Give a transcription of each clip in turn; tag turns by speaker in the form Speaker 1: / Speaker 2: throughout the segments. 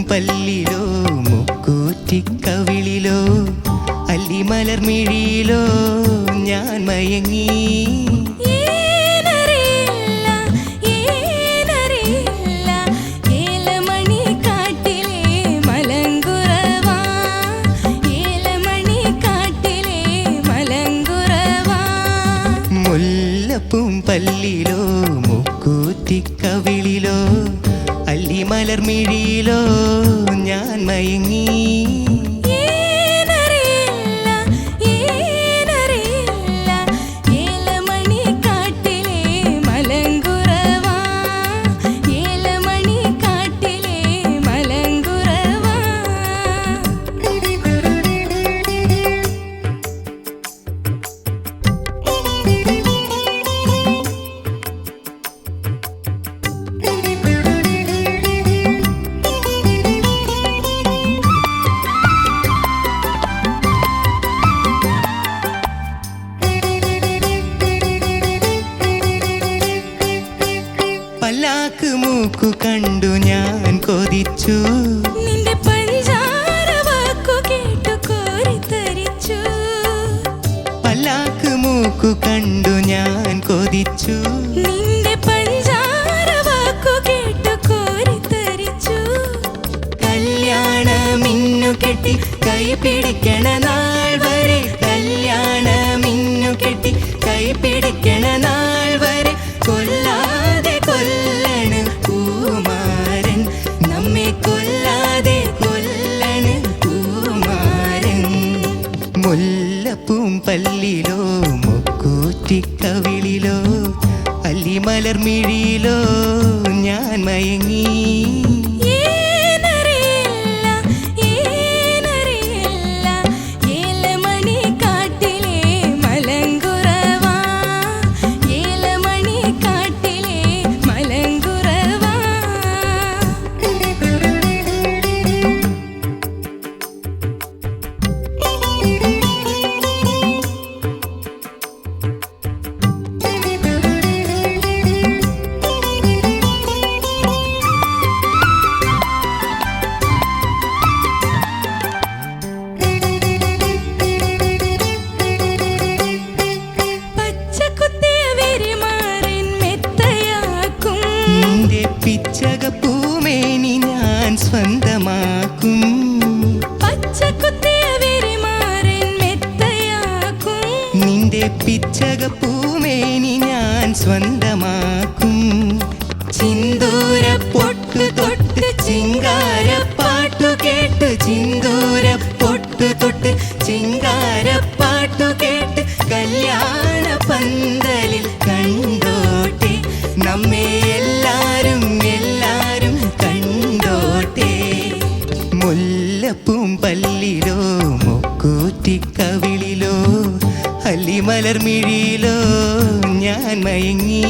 Speaker 1: പല്ലിലോ മുക്കൂറ്റിക്കവിളിലോ അല്ലിമലർമിഴിയിലോ ഞാൻ മയങ്ങി. മുല്ലപ്പൂം പല്ലിലോ മുക്കൂറ്റിക്കവിളിലോ അല്ലിമലർമിഴിയിലോ ഞാൻ മയങ്ങി. പല്ലാക്ക് മൂക്കു കണ്ടു ഞാൻ കൊതിച്ചു,
Speaker 2: നിന്റെ പഞ്ചാര വാക്കു കേട്ടു കോരിത്തരിച്ചു.
Speaker 1: പല്ലാക്ക് മൂക്കു കണ്ടു ഞാൻ കൊതിച്ചു,
Speaker 2: നിന്റെ പഞ്ചാര വാക്കു കേട്ടു കോരിത്തരിച്ചു.
Speaker 1: കല്യാണമിന്നു കെട്ടി കൈ പിടിക്കണ നാൾ വരെ, കല്യാണമിന്നു കെട്ടി കൈ പിടിക്കണ നാൾ വരെ കൊല്ലാതെ കൊല്ലണ് പൂമാരൻ, നമ്മെ കൊല്ലാതെ കൊല്ലണ് പൂമാരൻ. മുല്ലപ്പൂം പല്ലിലോ മുക്കൂറ്റിക്കവിളിലോ അല്ലിമലർമിഴിയിലോ ഞാൻ മയങ്ങി. പിച്ചകപ്പൂമേനി ഞാൻ സ്വന്തമാക്കും,
Speaker 2: പച്ചക്കുത്തിയ വിരിമാറിൻ മെത്തയാക്കും.
Speaker 1: നിന്റെ പിച്ചകപ്പൂമേനി ഞാൻ സ്വന്തമാക്കും. ചിന്തൂര പൊട്ടു തൊട്ട് ചിങ്കാരപ്പാട്ടു കേട്ട്, ചിന്തൂര പൊട്ടു തൊട്ട് ചിങ്കാരപ്പാട്ടു കേട്ട് കല്യാണ പന്തലിൽ കണ്ടോട്ടെ, നമ്മെ എല്ലാരും എല്ലാരും കണ്ടോട്ടെ. മുല്ലപ്പൂം പല്ലിലോ മുക്കൂറ്റിക്കവിളിലോ അല്ലിമലർമിഴിയിലോ ഞാൻ മയങ്ങി.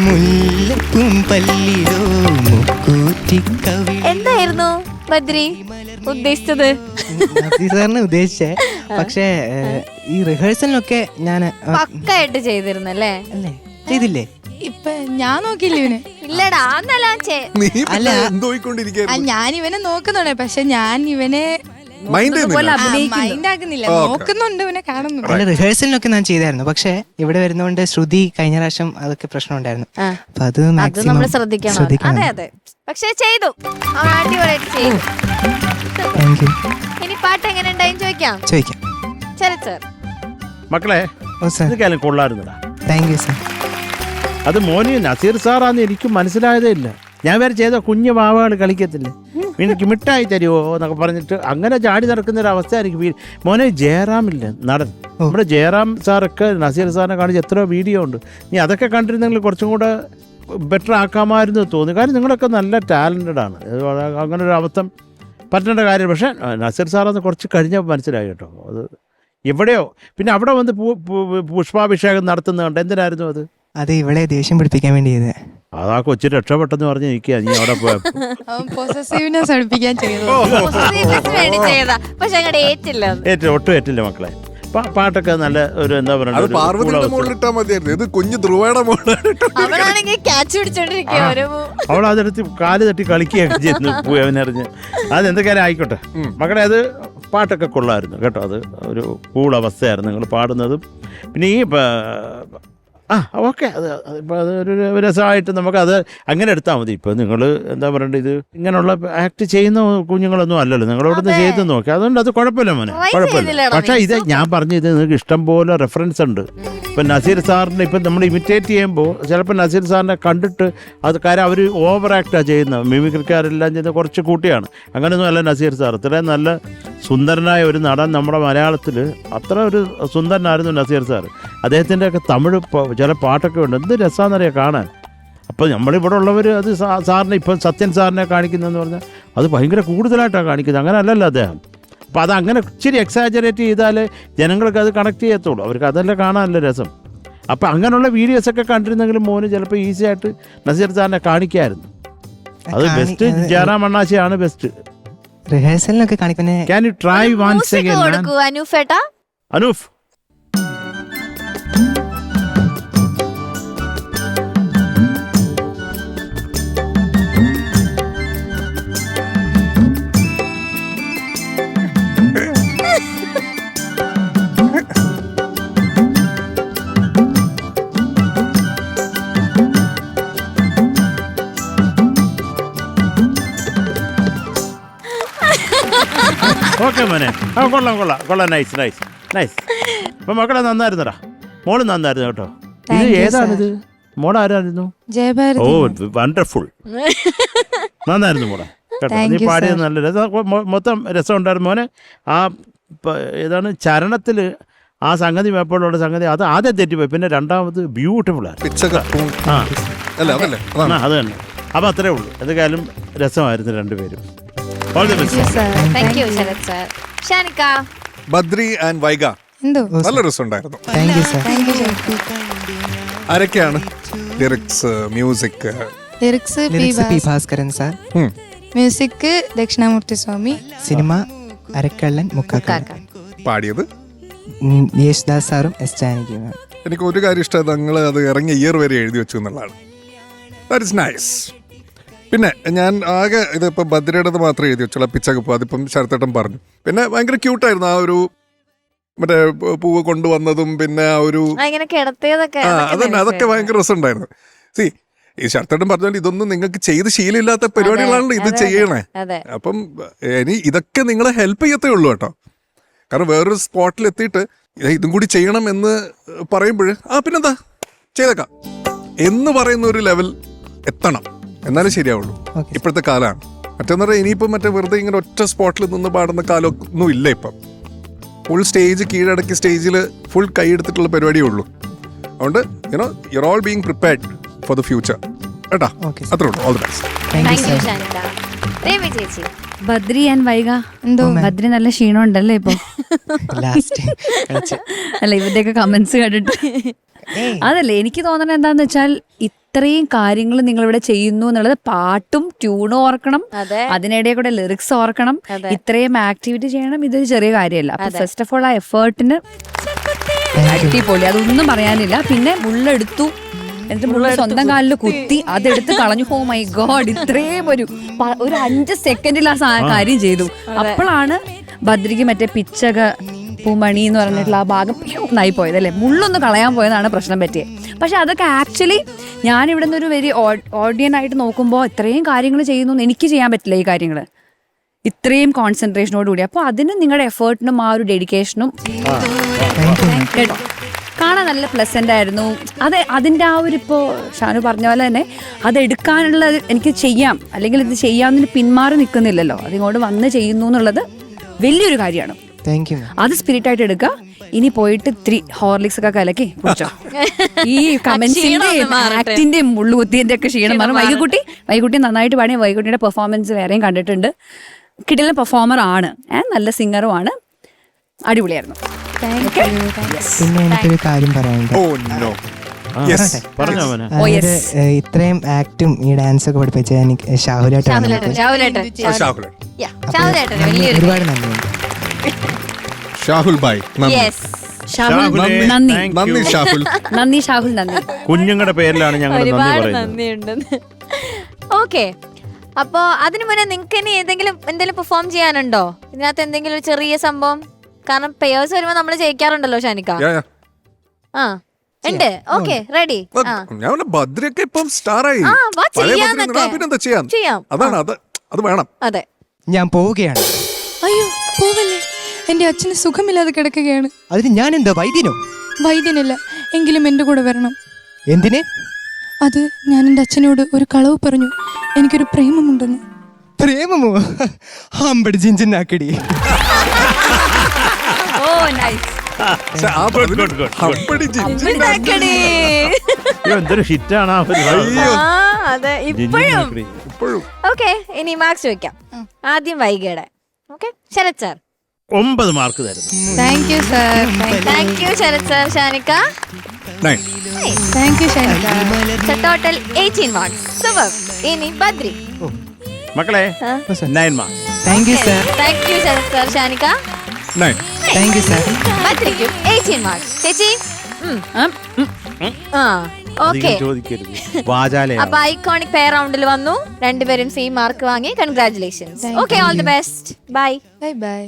Speaker 1: മുല്ലപ്പൂം പല്ലിലോ മുക്കൂറ്റിക്കവിളിലോ.
Speaker 3: എന്തായിരുന്നു ബദ്രി ഉദ്ദേശിച്ചത്?
Speaker 4: സാറിന് ഉദ്ദേശിച്ചേ, പക്ഷേ ഈ റിഹേഴ്സലിനൊക്കെ ഞാൻ
Speaker 3: പക്കായിട്ട് ചെയ്തിരുന്നല്ലേ?
Speaker 4: അല്ലേ ചെയ്തില്ലേ?
Speaker 2: ഇപ്പൊ ഞാൻ നോക്കില്ല ഇവനെ.
Speaker 3: ഇല്ലടാ
Speaker 4: അല്ല
Speaker 2: ഞാൻ ഇവനെ നോക്കുന്നുണ്ട്, പക്ഷെ ഞാൻ ഇവനെ മൈൻഡ് ആക്കുന്നില്ല, നോക്കുന്നുണ്ട്, ഇവനെ കാണുന്നു.
Speaker 4: അല്ല റിഹേഴ്സലിനൊക്കെ ഞാൻ ചെയ്തായിരുന്നു, പക്ഷെ ഇവിടെ വരുന്നോണ്ട് ശ്രുതി കഴിഞ്ഞ പ്രാവശ്യം അതൊക്കെ പ്രശ്നം ഉണ്ടായിരുന്നു. അപ്പൊ അത്
Speaker 3: നമ്മൾ ശ്രദ്ധിക്കണം. അതെ അതെ, പക്ഷെ ചെയ്തു, അടിപൊളിയായിട്ട് ചെയ്തു. ഇനി പാട്ട് എങ്ങനെ ഉണ്ടായെന്ന് ചോദിക്കാം. ചരിച്ചർ
Speaker 5: മക്കളെ കൊള്ളായിരുന്നടാ.
Speaker 4: Thank you sir.
Speaker 5: അത് മോനി നസീർ സാറാന്ന് എനിക്ക് മനസ്സിലായതേ ഇല്ല. ഞാൻ വേറെ ചെയ്ത കുഞ്ഞു പാവകൾ കളിക്കത്തില്ലേ, എനിക്ക് മിഠായി തരുമോ എന്നൊക്കെ പറഞ്ഞിട്ട് അങ്ങനെ ചാടി നടക്കുന്നൊരവസ്ഥ എനിക്ക്. മോനെ ജയറാമില്ല നടൻ, നമ്മുടെ ജയറാം സാറൊക്കെ നസീർ സാറിനെ കാണിച്ച് എത്രയോ വീഡിയോ ഉണ്ട്. നീ അതൊക്കെ കണ്ടിരുന്നെങ്കിൽ കുറച്ചും കൂടെ ബെറ്റർ ആക്കാമായിരുന്നു തോന്നി. കാര്യം നിങ്ങളൊക്കെ നല്ല ടാലൻറ്റഡ് ആണ്, അങ്ങനെ ഒരു അബദ്ധം പറ്റേണ്ട കാര്യം. പക്ഷേ നസീർ സാറന്ന് കുറച്ച് കഴിഞ്ഞപ്പോൾ മനസ്സിലായി കേട്ടോ. അത് എവിടെയോ പിന്നെ അവിടെ വന്ന് പുഷ്പാഭിഷേകം നടത്തുന്നത് കണ്ട്. എന്തിനായിരുന്നു അത്?
Speaker 4: അത് ഇവളെ ദേഷ്യം പിടിപ്പിക്കാൻ വേണ്ടി ചെയ്തേ.
Speaker 5: അതാ കൊച്ചു രക്ഷപ്പെട്ടെന്ന് പറഞ്ഞ് നിൽക്കുക നീ അവിടെ പോയപ്പോ.
Speaker 2: പോസസീവ്നെസ് അടുപ്പിക്കാൻ ചെയ്തു.
Speaker 3: വേണ്ടി ചെയ്താ പക്ഷെ അങ്ങോട്ട് ഏറ്റില്ല അത്.
Speaker 5: ഒട്ടും ഏറ്റില്ല മക്കളെ. പാട്ടൊക്കെ നല്ല ഒരു എന്താ
Speaker 6: അത് പാർവതിയുടെ മുകളിലിട്ടാ മതിയായിരുന്നു. ഇത് കുഞ്ഞു ധ്രുവയുടെ മുകളിലിട്ട്
Speaker 3: അവളാണെങ്കിൽ ക്യാച്ച് പിടിച്ചോണ്ടിരിക്കുക ഓരോ
Speaker 5: അവൾ അതെടുത്ത് കാല് തട്ടി കളിക്കുകയൊക്കെ ചെയ്യുന്നു പോയി അവനറിഞ്ഞ്. അതെന്തൊക്കെയാലും ആയിക്കോട്ടെ മക്കളെ. അത് പാട്ടൊക്കെ കൊള്ളായിരുന്നു കേട്ടോ. അത് ഒരു കൂൾ അവസ്ഥയായിരുന്നു നിങ്ങൾ പാടുന്നതും. പിന്നെ ഈ ഓക്കെ അതിപ്പോൾ അതൊരു രസമായിട്ട് നമുക്കത് അങ്ങനെ എടുത്താൽ മതി. ഇപ്പോൾ നിങ്ങൾ എന്താ പറയണ്ടത്, ഇത് ഇങ്ങനെയുള്ള ആക്ട് ചെയ്യുന്ന കുഞ്ഞുങ്ങളൊന്നും അല്ലല്ലോ. നിങ്ങളോടൊന്ന് ചെയ്ത് നോക്കി, അതുകൊണ്ട് അത് കുഴപ്പമില്ല മോനെ, കുഴപ്പമില്ല. പക്ഷേ ഇത് ഞാൻ പറഞ്ഞത് നിങ്ങൾക്ക് ഇഷ്ടം പോലെ റെഫറൻസ് ഉണ്ട്. ഇപ്പം നസീർ സാറിനെ ഇപ്പം നമ്മൾ ഇമിറ്റേറ്റ് ചെയ്യുമ്പോൾ ചിലപ്പോൾ നസീർ സാറിനെ കണ്ടിട്ട് അത് കാര്യം അവർ ഓവർ ആക്റ്റാണ് ചെയ്യുന്നത്. മിമിക്രിക്കാരെല്ലാം ചെയ്യുന്നത് കുറച്ച് കൂട്ടിയാണ്. അങ്ങനെയൊന്നും അല്ല നസീർ സാർ. ഇത്രയും നല്ല സുന്ദരനായ ഒരു നടൻ നമ്മുടെ മലയാളത്തിൽ അത്ര ഒരു സുന്ദരനായിരുന്നു നസീർ സാർ. അദ്ദേഹത്തിൻ്റെ ഒക്കെ തമിഴ് ചില പാട്ടൊക്കെ ഉണ്ട്, എന്ത് രസമാണെന്നറിയാം കാണാൻ. അപ്പോൾ നമ്മളിവിടെ ഉള്ളവർ അത് സാറിനെ ഇപ്പം സത്യൻ സാറിനെ കാണിക്കുന്നതെന്ന് പറഞ്ഞാൽ അത് ഭയങ്കര കൂടുതലായിട്ടാണ് കാണിക്കുന്നത്. അങ്ങനെ അല്ലല്ലോ അദ്ദേഹം. അപ്പോൾ അത് അങ്ങനെ ഇച്ചിരി എക്സാജറേറ്റ് ചെയ്താലേ ജനങ്ങൾക്ക് അത് കണക്ട് ചെയ്യത്തുള്ളൂ. അവർക്ക് അതല്ലേ കാണാനല്ലേ രസം. അപ്പോൾ അങ്ങനെയുള്ള വീഡിയോസൊക്കെ കണ്ടിരുന്നെങ്കിലും മോന് ചിലപ്പോൾ ഈസി ആയിട്ട് നസീർ സാറിനെ കാണിക്കായിരുന്നു. അത് ബെസ്റ്റ് ജയറാം അണ്ണാശിയാണ് ബെസ്റ്റ്.
Speaker 4: റിഹേഴ്സലിനൊക്കെ കാണിക്കുന്നത്.
Speaker 5: Can you try once again, man?
Speaker 3: കൊടുക്കൂ അനൂഫേട്ടാ.
Speaker 5: അനൂഫ് ഓക്കെ മോനെ. കൊള്ളാം കൊള്ളാം കൊള്ളാം. Nice nice nice. അപ്പം മക്കളെ നന്നായിരുന്നടാ. മോള് നന്നായിരുന്നു കേട്ടോ. ഇത് ഏതാണിത്? മോളാരായിരുന്നു?
Speaker 2: ജയഭാരതി.
Speaker 5: ഓ വണ്ടർഫുൾ. നന്നായിരുന്നു മോളെ കേട്ടോ. നീ പാടിയത് നല്ല രസം, മൊത്തം രസം ഉണ്ടായിരുന്നു മോനെ. ആ ഏതാണ് ചരണത്തിൽ ആ സംഗതി എപ്പോഴുള്ള സംഗതി അത് ആദ്യം തെറ്റിപ്പോയി, പിന്നെ രണ്ടാമത് ബ്യൂട്ടിഫുൾ ആയിരുന്നു. അത് തന്നെ. അപ്പം അത്രേ ഉള്ളൂ. എന്തൊക്കെയായാലും രസമായിരുന്നു രണ്ടുപേരും. All the best.
Speaker 3: Thank you Sarath sir. Shanikka.
Speaker 6: Badri and Vaiga
Speaker 2: എന്തോ
Speaker 6: നല്ല രസമുണ്ടായിരുന്നു.
Speaker 4: Thank you sir.
Speaker 6: ആരൊക്കെയാണ് lyrics, music?
Speaker 2: Lyrics
Speaker 4: P Bhaskaran sir,
Speaker 2: music Dakshinamoorthy Swami,
Speaker 4: cinema Arakkallan Mukkakkallan,
Speaker 6: പാടിയത്
Speaker 4: യേശുദാസ് സാറും എസ് ജാനകി മാം.
Speaker 6: എനിക്ക് ഒരു കാര്യം ഇഷ്ടം, നിങ്ങൾ അത് ഇറങ്ങിയ ഇയർ വരെ എഴുതി വെച്ചു എന്നുള്ളതാണ്. That is nice. പിന്നെ ഞാൻ ആകെ ഇതിപ്പോൾ ബദ്രയുടേത് മാത്രമേ എഴുതി വെച്ചുള്ള പിച്ചകപ്പ്, അതിപ്പം ശരത്തേട്ടൻ പറഞ്ഞു. പിന്നെ ഭയങ്കര ക്യൂട്ടായിരുന്നു ആ ഒരു മറ്റേ പൂവ് കൊണ്ടുവന്നതും പിന്നെ ആ ഒരു അതന്നെ, അതൊക്കെ ഭയങ്കര രസമുണ്ടായിരുന്നു. സി ഈ ശരത്തേട്ടൻ പറഞ്ഞാൽ ഇതൊന്നും നിങ്ങൾക്ക് ചെയ്ത് ശീലമില്ലാത്ത പരിപാടികളാണല്ലോ ഇത് ചെയ്യണേ. അപ്പം ഇനി ഇതൊക്കെ നിങ്ങളെ ഹെൽപ്പ് ചെയ്യത്തേ ഉള്ളൂ കേട്ടോ. കാരണം വേറൊരു സ്പോട്ടിൽ എത്തിയിട്ട് ഇതും കൂടി ചെയ്യണം എന്ന് പറയുമ്പോൾ പിന്നെന്താ ചെയ്തേക്കാം എന്ന് പറയുന്ന ഒരു ലെവൽ എത്തണം, എന്നാലേ ശരിയാവുള്ളൂ. ഇപ്പോഴത്തെ കാലമാണ്. മറ്റെന്ന് പറഞ്ഞാൽ ഇനിയിപ്പം മറ്റേ വെറുതെ ഇങ്ങനെ ഒറ്റ സ്പോട്ടിൽ നിന്ന് പാടുന്ന കാലമൊന്നും ഇല്ല. ഇപ്പം ഫുൾ സ്റ്റേജ് കീഴടക്കി സ്റ്റേജിൽ ഫുൾ കൈയെടുത്തിട്ടുള്ള പരിപാടിയേ ഉള്ളൂ. അതുകൊണ്ട് your all being prepared for the future കേട്ടാ. അത്രേ ഉള്ളൂ. All the best.
Speaker 7: Badri and Vaiga.
Speaker 2: എന്തോ
Speaker 7: ബദ്രി നല്ല ക്ഷീണം ഉണ്ടല്ലേ ഇപ്പൊ? അല്ല ഇവരുടെയൊക്കെ കമന്റ്സ് കേട്ടിട്ട് അതല്ലേ എനിക്ക് തോന്നണത് എന്താന്ന് വെച്ചാൽ ഇത്രയും കാര്യങ്ങൾ നിങ്ങളിവിടെ ചെയ്യുന്നു എന്നുള്ളത്, പാട്ടും ട്യൂണും ഓർക്കണം, അതിനിടെ കൂടെ ലിറിക്സ് ഓർക്കണം, ഇത്രയും ആക്ടിവിറ്റി ചെയ്യണം. ഇതൊരു ചെറിയ കാര്യമല്ല. അപ്പൊ ഫസ്റ്റ് ഓഫ് ഓൾ ആ എഫേർട്ടിന് അടിപൊളി, അതൊന്നും പറയാനില്ല. പിന്നെ മുള്ളെടുത്തു, എന്നിട്ട് മുള്ള സ്വന്തം കാലിൽ കുത്തി അതെടുത്ത് കളഞ്ഞു. ഓ മൈ ഗോഡ്, ഇത്രയും ഒരു 5 സെക്കൻഡിൽ ആ കാര്യം ചെയ്തു. അപ്പോഴാണ് ബദ്രിക്ക് മറ്റേ പിച്ചക പൂമണി എന്ന് പറഞ്ഞിട്ടുള്ള ആ ഭാഗം നായി പോയത് അല്ലേ, മുള്ളൊന്ന് കളയാൻ പോയതാണ് പ്രശ്നം പറ്റിയത്. പക്ഷെ അതൊക്കെ ആക്ച്വലി ഞാനിവിടെ നിന്ന് ഒരു വെരി ഓഡിയൻ ആയിട്ട് നോക്കുമ്പോൾ ഇത്രയും കാര്യങ്ങൾ ചെയ്യുന്നു എനിക്ക് ചെയ്യാൻ പറ്റില്ല ഈ കാര്യങ്ങൾ ഇത്രയും കോൺസെൻട്രേഷനോട് കൂടി. അപ്പോൾ അതിന് നിങ്ങളുടെ എഫേർട്ടിനും ആ ഒരു ഡെഡിക്കേഷനും കാണാൻ നല്ല പ്ലസന്റ് ആയിരുന്നു. അതിൻ്റെ ആ ഒരു ഇപ്പോൾ ഷാനു പറഞ്ഞ പോലെ തന്നെ അതെടുക്കാനുള്ള എനിക്ക് ചെയ്യാം, അല്ലെങ്കിൽ ഇത് ചെയ്യാവുന്നതിന് പിന്മാറി നിൽക്കുന്നില്ലല്ലോ, അതിങ്ങോട്ട് വന്ന് ചെയ്യുന്നു എന്നുള്ളത് വലിയൊരു കാര്യമാണ്. അത് സ്പിരിറ്റ് ആയിട്ട് എടുക്കുക. ഇനി പോയിട്ട് ഇത്തിരി ഹോർലിക്സ് ഒക്കെ കലക്കി കുടിച്ചോ. ഈ കമന്റ്സിന്റെയും ആക്ടിന്റെയും മുള്ളുകുത്തിന്റെ ഒക്കെ ക്ഷീണം മാറും. വൈകുട്ടി നന്നായിട്ട് പാടിയ വൈകുട്ടിയുടെ പെർഫോമൻസ് വേറെയും കണ്ടിട്ടുണ്ട്. കിടിലൻ പെർഫോമർ ആണ്, നല്ല സിംഗറും ആണ്. അടിപൊളിയായിരുന്നു.
Speaker 4: പിന്നെ എനിക്കൊരു കാര്യം പറയാനുണ്ട്.
Speaker 6: യെസ്
Speaker 5: പറഞ്ഞോ മോനെ.
Speaker 4: അതായത് ഇത്രയും ആക്ടും ഈ ഡാൻസ് ഒക്കെ പഠിപ്പിച്ച എനിക്ക് ഷാഹുലായിട്ടാണ്
Speaker 3: ഷാഹുലേട്ടൻ
Speaker 6: ഷാഹുൽ
Speaker 3: ഷാഹുലേട്ടൻ വലിയൊരു
Speaker 4: ഒരുപാട് നന്ദിയുണ്ട്.
Speaker 6: ഷാഹുൽ ബായ് നന്ദി.
Speaker 3: യെസ്
Speaker 7: ഷാഹുൽ
Speaker 5: ഷാഹുലേ,
Speaker 7: നന്ദി
Speaker 5: thank
Speaker 6: നന്ദി
Speaker 5: you.
Speaker 6: ഷാഹുൽ.
Speaker 7: നന്ദി ഷാഹുൽ നന്ദി.
Speaker 5: കുഞ്ഞുങ്ങളുടെ പേരിലാണ് ഞങ്ങൾ നന്ദി
Speaker 3: ഒരുപാട്
Speaker 5: പറയുന്നത്.
Speaker 3: നന്ദിയുണ്ടെന്ന്. ഓക്കെ, അപ്പോ അതിനു മുന്നേ നിങ്ങൾക്ക് ഇനി എന്തെങ്കിലും പെർഫോം ചെയ്യാനുണ്ടോ ഇതിനകത്ത്? എന്തെങ്കിലും ഒരു ചെറിയ സംഭവം? കാരണം പേഴ്സ് വരുമ്പോ നമ്മൾ ജയിക്കാറുണ്ടല്ലോ ഷാനിക്ക.
Speaker 6: Yeah, yeah.
Speaker 3: ആ ഉണ്ട്. Okay, ready. ആ
Speaker 6: ഞാൻ ഭദ്രയൊക്കെ ഇപ്പം സ്റ്റാറായി.
Speaker 3: ആ, വാ
Speaker 6: പഴയ
Speaker 3: ചെയ്യാന്നൊക്കെ.
Speaker 6: ഭദ്ര പിന്നെന്താ ചെയ്യാം.
Speaker 3: ചെയ്യാം.
Speaker 6: അതാണ് അത് വേണം.
Speaker 3: അതെ.
Speaker 4: ഞാൻ പോവുകയാണ്.
Speaker 2: അയ്യോ പോവല്ലേ, എന്റെ അച്ഛന് സുഖമില്ലാതെ കിടക്കുകയാണ്.
Speaker 4: അതിന് ഞാൻ എന്താ വൈദ്യനോ?
Speaker 2: വൈദ്യനല്ല, എങ്കിലും എന്റെ കൂടെ വരണം.
Speaker 4: എന്തിന്?
Speaker 2: അത് ഞാൻ എൻ്റെ അച്ഛനോട് ഒരു കളവ് പറഞ്ഞു, എനിക്കൊരു പ്രേമമുണ്ടെന്ന്.
Speaker 4: പ്രേമമോ? അമ്പടി ജിഞ്ചിനാക്കടി.
Speaker 7: ഓ നൈസ്.
Speaker 6: പക്ഷെ ആ
Speaker 5: Good, good, good.
Speaker 6: ഹമ്പടി ജിഞ്ചി.
Speaker 3: ഇതാക്കടി.
Speaker 5: അയ്യോ, എന്തൊരു ഹിറ്റാണ് ആ പരിപാടി.
Speaker 3: ആ അതെ, ഇപ്പോഴും.
Speaker 6: ഇപ്പോഴും
Speaker 3: ഓക്കെ, ഇനി മാർക്സ് വെക്കാം. ആദ്യം വൈകിയുടെ. Okay, Sarath sir.
Speaker 5: 9 മാർക്ക് തരുന്നു.
Speaker 2: Thank you sir.
Speaker 3: Thank you Sarath sir. Shanikka
Speaker 6: 9.
Speaker 2: Thank you Shanikka.
Speaker 3: Total 18 marks. Super. ഇനി ബദ്രി.
Speaker 5: മക്കളെ 9 mark.
Speaker 4: Thank you sir.
Speaker 3: Thank you Sarath sir. Shanikka
Speaker 6: 9.
Speaker 4: Thank you sir.
Speaker 3: ബദ്രിക്കും 18 മാർക്സ്. ചേച്ചി ആ ഓക്കെ.
Speaker 5: അധികം ചോദിക്കരുത്, വാചാലയാണ്.
Speaker 3: അപ്പൊ ഐക്കോണിക് പെയർ റൗണ്ടിൽ വന്നു, രണ്ടുപേരും സെയിം മാർക്ക് വാങ്ങി. Congratulations. Okay, all the best. Bye.
Speaker 2: Bye by.